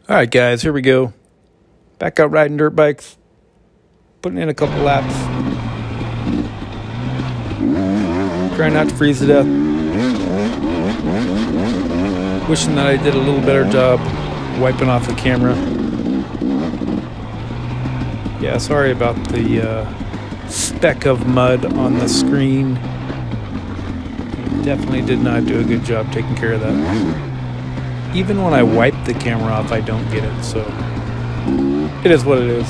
Alright guys, here we go. Back out riding dirt bikes. Putting in a couple laps. Trying not to freeze to death. Wishing that I did a little better job wiping off the camera. Yeah, sorry about the speck of mud on the screen. Definitely did not do a good job taking care of that. Even when I wipe the camera off, I don't get it, so it is what it is.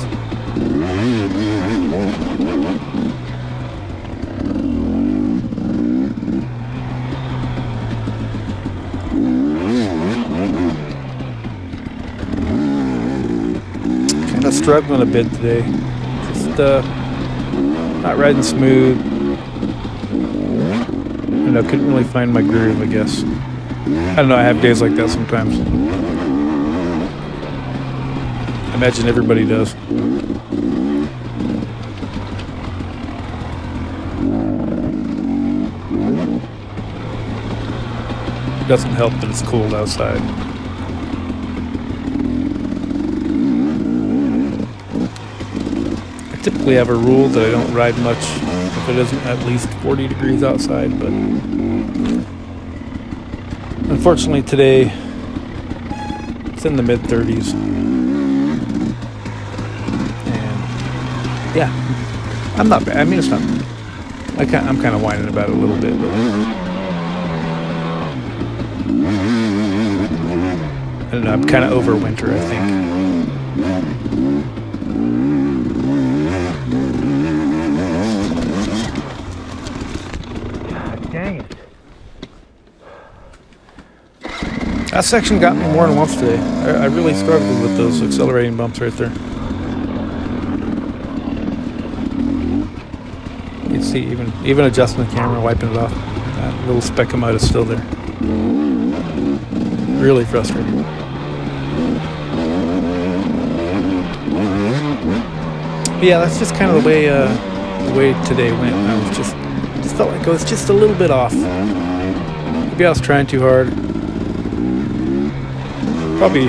Kind of struggling a bit today. Just not riding smooth. I don't know, couldn't really find my groove, I guess. I don't know, I have days like that sometimes. I imagine everybody does. It doesn't help that it's cold outside. I typically have a rule that I don't ride much if it isn't at least 40 degrees outside, but unfortunately today it's in the mid-30s, and yeah, I'm not bad. I mean, it's not. I'm kind of whining about it a little bit, but I don't know. I'm kind of over winter, I think. God dang it. That section got me more than once today. I really struggled with those accelerating bumps right there. You can see even adjusting the camera, wiping it off, that little speck of mud is still there. Really frustrating. But yeah, that's just kind of the way today went. I was just felt like I was just a little bit off. Maybe I was trying too hard. Probably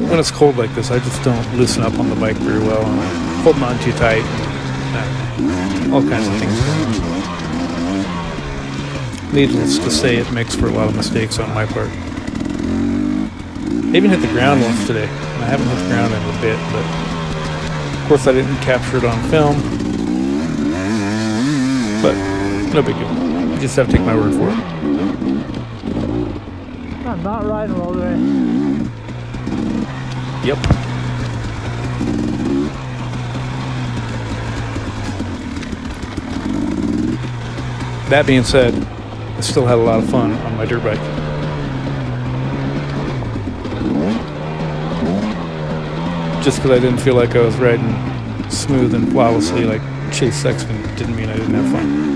when it's cold like this, I just don't loosen up on the bike very well. I'm holding on too tight. All kinds of things. Needless to say, it makes for a lot of mistakes on my part. I even hit the ground once today. And I haven't hit the ground in a bit, but of course I didn't capture it on film. But no big deal. You just have to take my word for it. I'm not riding all the way. Yep. That being said, I still had a lot of fun on my dirt bike. Just because I didn't feel like I was riding smooth and flawlessly like Chase Sexton didn't mean I didn't have fun.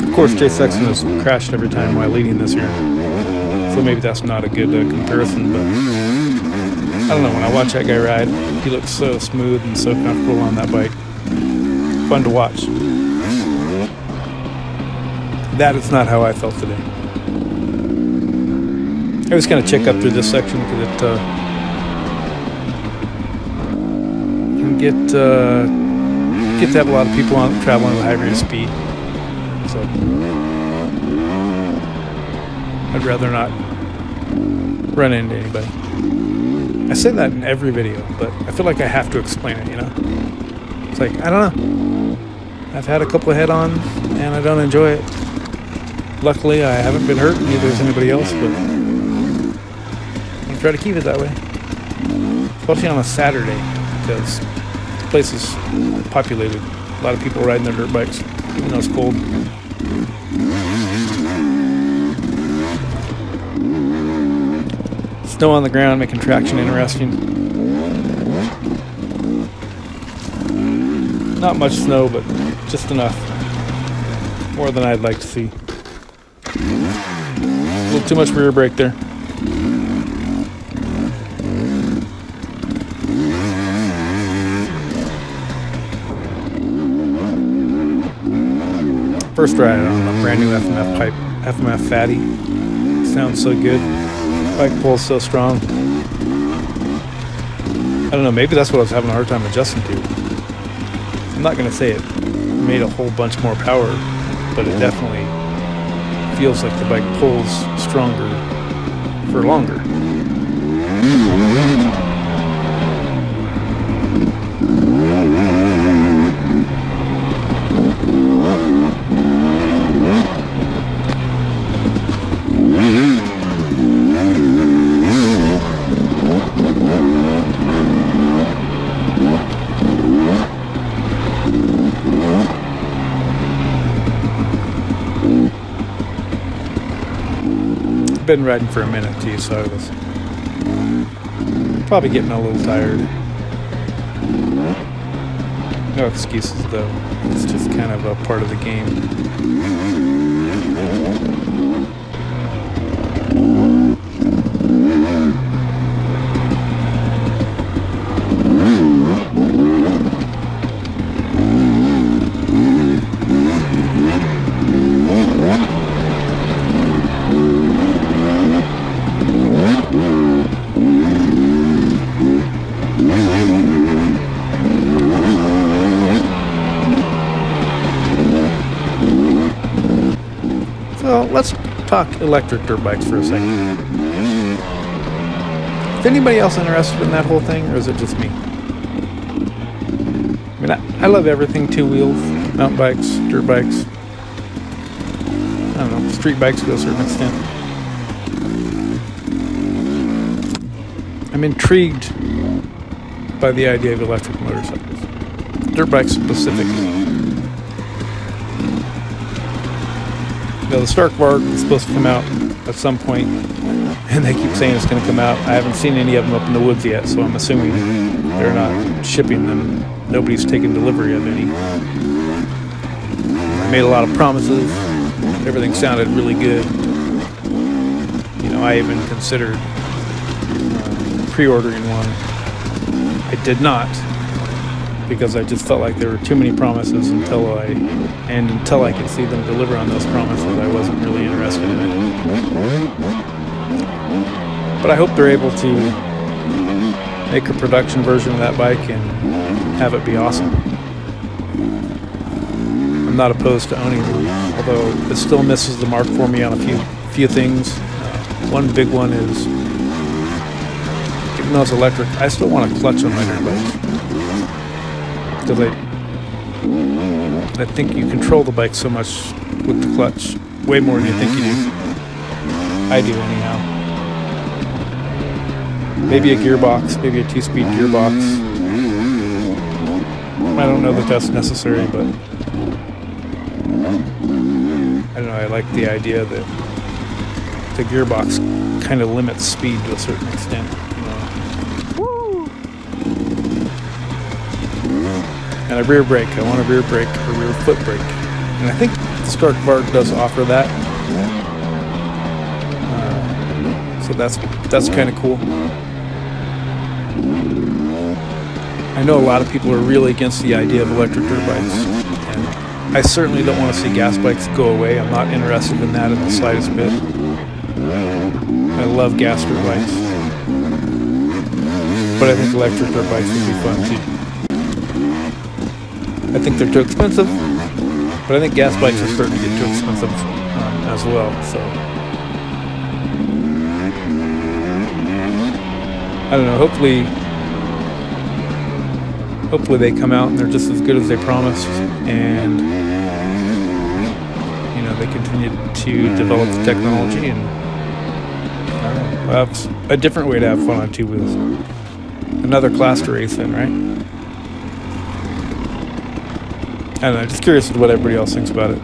Of course, Chase Sexton has crashed every time while leading this year, so maybe that's not a good comparison, but I don't know, when I watch that guy ride, he looks so smooth and so comfortable on that bike. Fun to watch. That is not how I felt today. I was going to check up through this section because it can get to have a lot of people on traveling at a high rate of speed. So I'd rather not run into anybody. I say that in every video, but I feel like I have to explain it, you know? It's like, I don't know. I've had a couple of head-ons, and I don't enjoy it. Luckily, I haven't been hurt, neither has anybody else, but I'm going to try to keep it that way. Especially on a Saturday, because the place is populated. A lot of people riding their dirt bikes, even though it's cold. Snow on the ground, making traction interesting. Not much snow, but just enough. More than I'd like to see. A little too much rear brake there. First ride on a brand new FMF pipe, FMF fatty. Sounds so good. Bike pulls so strong. I don't know, maybe that's what I was having a hard time adjusting to. I'm not going to say it made a whole bunch more power, but it definitely feels like the bike pulls stronger for longer. Been riding for a minute too, so I was probably getting a little tired. No excuses though, it's just kind of a part of the game. So let's talk electric dirt bikes for a second. Is anybody else interested in that whole thing, or is it just me? I mean, I love everything two wheels, mountain bikes, dirt bikes. I don't know, street bikes to a certain extent. I'm intrigued by the idea of electric motorcycles. Dirt bikes specifically. The Stark Varg is supposed to come out at some point, and they keep saying it's going to come out. I haven't seen any of them up in the woods yet, so I'm assuming they're not shipping them. Nobody's taken delivery of any. I made a lot of promises. Everything sounded really good. You know, I even considered pre-ordering one. I did not, because I just felt like there were too many promises until I could see them deliver on those promises. I wasn't really interested in it. But I hope they're able to make a production version of that bike and have it be awesome. I'm not opposed to owning one, although it still misses the mark for me on a few things. One big one is, even though it's electric, I still want a clutch on my dirt bikes. Because I think you control the bike so much with the clutch, way more than you think you do. I do anyhow. Maybe a gearbox, maybe a 2-speed gearbox. I don't know that that's necessary, but I don't know, I like the idea that the gearbox kind of limits speed to a certain extent. And a rear brake. I want a rear brake, a rear foot brake. And I think the Stark Varg does offer that. So that's kind of cool. I know a lot of people are really against the idea of electric dirt bikes. And I certainly don't want to see gas bikes go away. I'm not interested in that in the slightest bit. I love gas dirt bikes. But I think electric dirt bikes would be fun too. I think they're too expensive, but I think gas bikes are starting to get too expensive as well, so I don't know, hopefully they come out and they're just as good as they promised, and you know, they continue to develop the technology, and I don't know, have a different way to have fun on two wheels. Another class to race in, right? I don't know, just curious what everybody else thinks about it.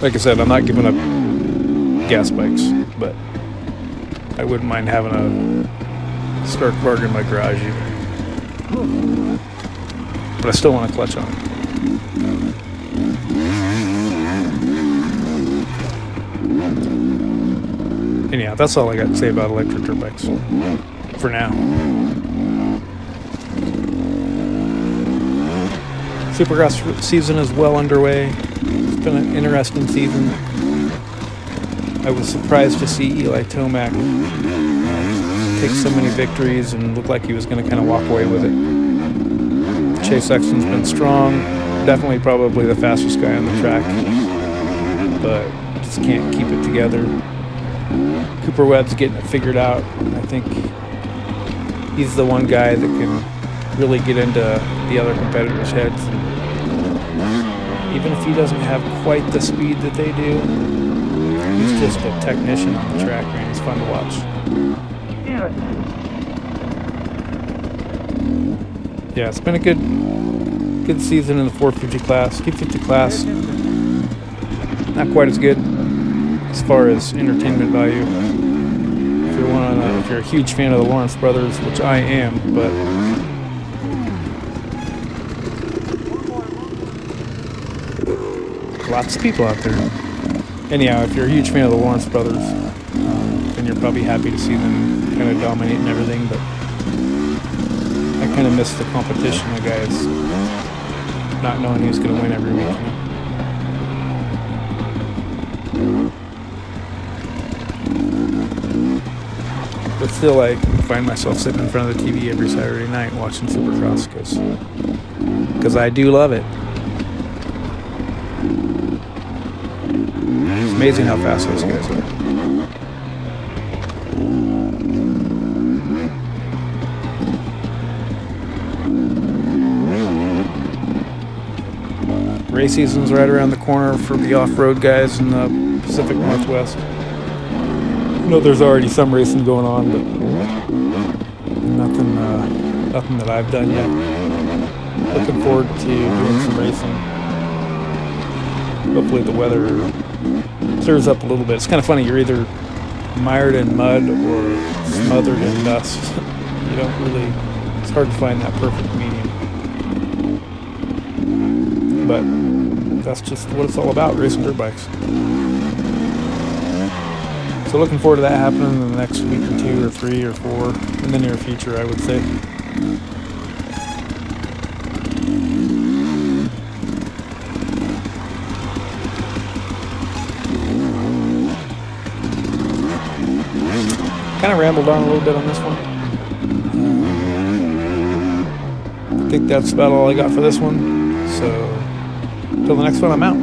Like I said, I'm not giving up gas bikes, but I wouldn't mind having a Stark Varg in my garage either. But I still want a clutch on it. Anyhow, that's all I got to say about electric dirt bikes for now. Supercross season is well underway. It's been an interesting season. I was surprised to see Eli Tomac take so many victories and look like he was going to kind of walk away with it. Chase Sexton's been strong. Definitely probably the fastest guy on the track, but just can't keep it together. Cooper Webb's getting it figured out. I think he's the one guy that can really get into the other competitors' heads. And even if he doesn't have quite the speed that they do, he's just a technician on the track, man. It's fun to watch. Yeah, it's been a good season in the 450 class. 250 class, not quite as good as far as entertainment value. If you're a huge fan of the Lawrence brothers, which I am, but lots of people out there. Anyhow, if you're a huge fan of the Lawrence brothers, then you're probably happy to see them kind of dominating everything, but I kind of miss the competition, the guys not knowing who's going to win every week. You know? But still, I find myself sitting in front of the TV every Saturday night watching Supercross because I do love it. It's amazing how fast those guys are. Race season's right around the corner for the off-road guys in the Pacific Northwest. I know there's already some racing going on, but nothing that I've done yet. Looking forward to doing some racing. Hopefully the weather clears up a little bit. It's kind of funny, you're either mired in mud or smothered in dust. You don't really, it's hard to find that perfect medium. But that's just what it's all about, racing dirt bikes. So looking forward to that happening in the next week or 2 or 3 or 4 in the near future, I would say. Kind of rambled on a little bit on this one. I think that's about all I got for this one. So, till the next one, I'm out.